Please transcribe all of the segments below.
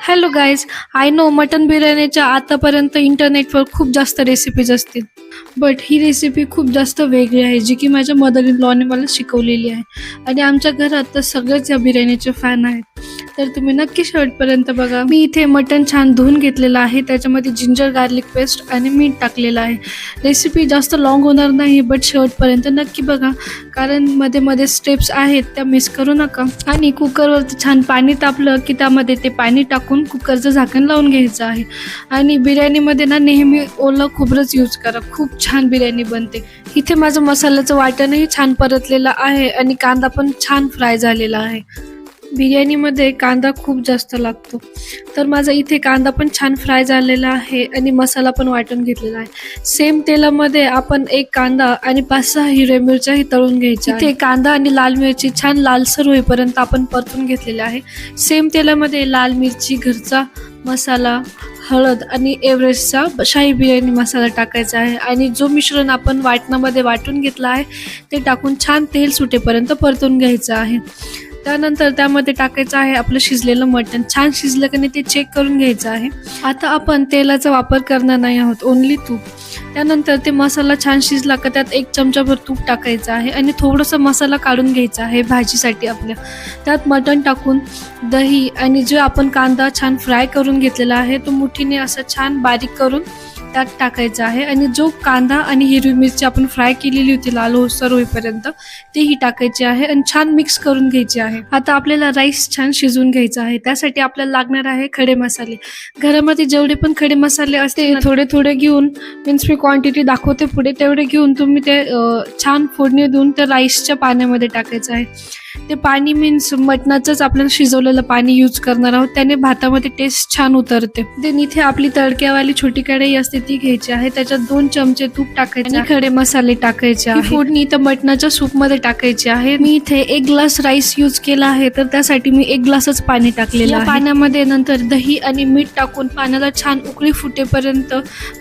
Hello guys, I know mutton बिर्याणीच्या आतापर्यंत इंटरनेटवर खूप जास्त रेसिपीज असतील, बट ही रेसिपी खूप जास्त वेगळी आहे, जी की माझ्या मदर इन लॉने मला शिकवलेली आहे. आणि आमच्या घरात तर सगळेच या बिर्याणीचे फॅन आहेत. तर तुम्ही नक्की शेवटपर्यंत बघा. मी इथे मटन छान धुवून घेतलेलं आहे, त्याच्यामध्ये जिंजर गार्लिक पेस्ट आणि मीठ टाकलेलं आहे. रेसिपी जास्त लॉंग होणार नाही, बट शेवटपर्यंत नक्की बघा, कारण मध्ये मध्ये स्टेप्स आहेत त्या मिस करू नका. आणि कुकरवरती छान पाणी तापलं की त्यामध्ये ते पाणी टाकून कुकरचं झाकण लावून घ्यायचं आहे. आणि बिर्याणीमध्ये ना नेहमी ओलं खोबरंच यूज करा, खूप छान बिर्याणी बनते. इथे माझं मसाल्याचं वाटणही छान परतलेलं आहे आणि कांदा पण छान फ्राय झालेला आहे. बिर्याणीमध्ये कांदा खूप जास्त लागतो, तर माझा इथे कांदा पण छान फ्राय झालेला आहे आणि मसाला पण वाटून घेतलेला आहे. सेम तेलामध्ये आपण एक कांदा आणि 5-6 हिरव्या मिरच्याही तळून घ्यायच्या. इथे कांदा आणि लाल मिरची छान लालसर होईपर्यंत आपण परतून घेतलेले आहे. सेम तेलामध्ये लाल मिरची, घरचा मसाला, हळद आणि एव्हरेस्टचा शाही बिर्याणी मसाला टाकायचा आहे. आणि जो मिश्रण आपण वाटणामध्ये वाटून घेतला आहे ते टाकून छान तेल सुटेपर्यंत परतून घ्यायचं आहे. त्यानंतर त्यामध्ये टाकायचं आहे आपलं शिजलेलं मटण. छान शिजलं की नाही ते चेक करून घ्यायचं आहे. आता आपण तेलाचा वापर करणार नाही आहोत, ओन्ली तूप. त्यानंतर ते मसाला छान शिजला का त्यात 1 चमचाभर तूप टाकायचं आहे आणि थोडंसं मसाला काढून घ्यायचा आहे भाजीसाठी आपल्या. त्यात मटण टाकून दही आणि जो आपण कांदा छान फ्राय करून घेतलेला आहे तो मुठीने असं छान बारीक करून त्यात टाकायचा आहे. आणि जो कांदा आणि हिरवी मिरची आपण फ्राय केलेली होती लाल होसर होईपर्यंत तेही टाकायचे आहे आणि छान मिक्स करून घ्यायचे आहे. आता आपल्याला राईस छान शिजवून घ्यायचा आहे. त्यासाठी आपल्याला लागणार आहे खडे मसाले. घरामध्ये जेवढे पण खडे मसाले असते थोडे थोडे घेऊन, मीन्स मी क्वांटिटी दाखवते पुढे, तेवढे घेऊन तुम्ही ते छान फोडणी देऊन त्या राईसच्या पाण्यामध्ये टाकायचं आहे. ते पाणी मीन्स मटणाचंच आपल्याला शिजवलेलं पाणी यूज करणार आहोत, त्याने भातामध्ये टेस्ट छान उतरते. देन इथे आपली तडक्यावाली छोटी कढई असते ती घ्यायची आहे. त्याच्यात 2 चमचे तूप टाकायचे आणि खडे मसाले टाकायचे आहे. फोडणी इथं मटणाच्या सूप मध्ये टाकायची आहे. मी इथे 1 ग्लास राईस यूज केला आहे, तर त्यासाठी मी 1 ग्लासच पाणी टाकलेलं आहे. पाण्यामध्ये नंतर दही आणि मीठ टाकून पाण्याला छान उकळी फुटेपर्यंत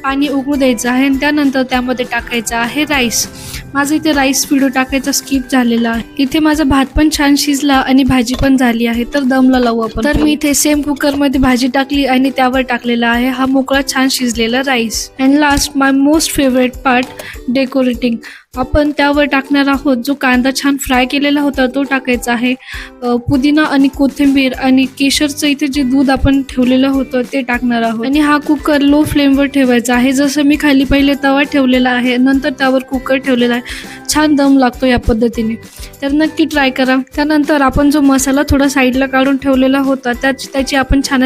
पाणी उकळू द्यायचं आहे. आणि त्यानंतर त्यामध्ये टाकायचं आहे राईस. माझं इथे राईस व्हिडिओ टाकायचा स्किप झालेला आहे. इथे माझा भात पण छान शिजला आणि भाजी पण झाली आहे, तर दमला लावू आपण. तर मी इथे सेम कुकर मध्ये भाजी टाकली आणि त्यावर टाकलेला आहे हा मोकळा छान शिजलेला rice. And last my most favourite part, decorating. आपण त्यावर टाकणार आहोत जो कांदा छान फ्राय केलेला होता तो टाकायचा आहे. पुदिना आणि कोथिंबीर आणि केशरचं इथे जे दूध आपण ठेवलेलं होतं ते टाकणार आहोत. आणि हा कुकर लो फ्लेमवर ठेवायचा आहे. जसं मी खाली पहिले तवा ठेवलेला आहे, नंतर त्यावर कुकर ठेवलेला आहे. छान दम लागतो या पद्धतीने, तर नक्की ट्राय करा. त्यानंतर आपण जो मसाला थोडा साईडला काढून ठेवलेला होता त्याची आपण छान